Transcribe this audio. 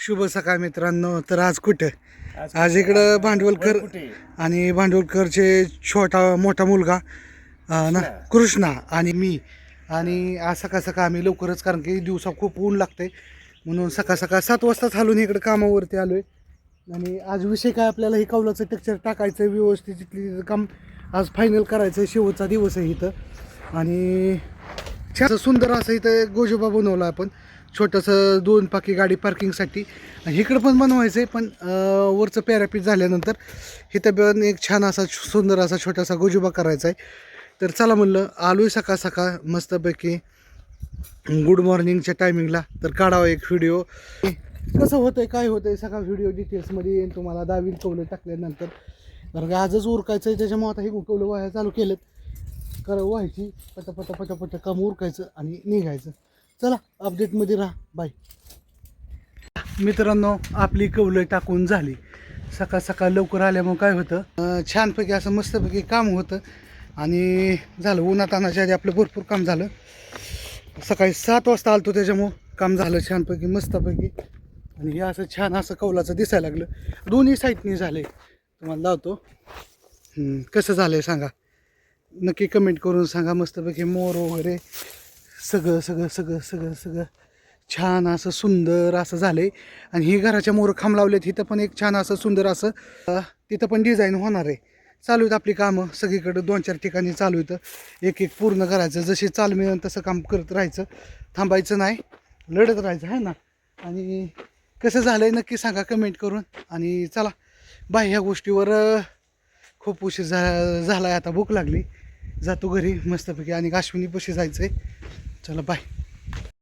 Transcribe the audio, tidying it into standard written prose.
शुभ सकाळ मित्रांनो. तर आज कुठं आज कुठे? इकडं भांडवलकर कुठे? आणि भांडवलकरचे छोटा मोठा मुलगा ना कृष्णा आणि मी. आणि आज सकाळ सकाळ आम्ही लवकरच, कारण की दिवसा खूप ऊन लागते म्हणून सकाळ सकाळ 7 वाजताच हालून इकडं कामावरती आलो आहे. आणि आज विषय काय, आपल्याला हे कौलाचं टेक्चर टाकायचं व्यवस्थित, तिथली काम आज फायनल करायचं आहे. शेवटचा दिवस आहे इथं. आणि छान सुंदर असं इथं गोजोबा बनवला आपण, छोटंसं 2 पाकी गाडी पार्किंगसाठी. इकडं पण बनवायचं आहे, पण वरचं पॅरापीट झाल्यानंतर इथं पण एक छान असा सुंदर असा छोटासा गोजोबा करायचा आहे. तर चला म्हणलं आलो आहे सकाळ सकाळ मस्तपैकी गुड मॉर्निंगच्या टायमिंगला, तर काढावा एक व्हिडिओ. कसं होतं आहे काय होतं आहे सगळा व्हिडिओ डिटेल्समध्ये येईन तुम्हाला. 10 कौलं टाकल्यानंतर कारण का आजच उरकायचं आहे, त्याच्यामुळे आता हे कौलं व्हायला चालू केलेत. व्हायची पटापट काम उरकायचं आणि निघायचं. चला अपडेटमध्ये राहा. बाय मित्रांनो. आपली कौलं टाकून झाली. सकाळ सकाळ लवकर आल्यामुळे काय होतं, छानपैकी असं मस्तपैकी काम होतं आणि झालं. उन्हातानाच्या आधी आपलं भरपूर काम झालं. सकाळी 7 वाजता आलतो, त्याच्यामुळं काम झालं छानपैकी मस्तपैकी. आणि हे असं छान असं कौलाचं दिसायला लागलं. दोन्ही साईडनी झाले. तुम्हाला लावतो कसं झालं आहे सांगा, नक्की कमेंट करून सांगा. मस्तपैकी मोर वगैरे सगळं छान असं सुंदर असं झालं आहे. आणि ही घराच्या मोर खांब लावलेत. इथं पण एक छान असं सुंदर असं तिथं पण डिझाईन होणार आहे. चालू आहेत आपली कामं सगळीकडं, 2-4 ठिकाणी चालू येतं. एक पूर्ण करायचं, जशी चाल मिळेल तसं काम करत राहायचं, थांबायचं नाही, लढत राहायचं आहे ना. आणि कसं झालं आहे नक्की सांगा कमेंट करून. आणि चला बाय. ह्या गोष्टीवर खूप उशीर झाला आहे, आता भूक लागली. जातो घरी मस्तपैकी आणि अश्विनी पशी जायचं आहे. चला बाय.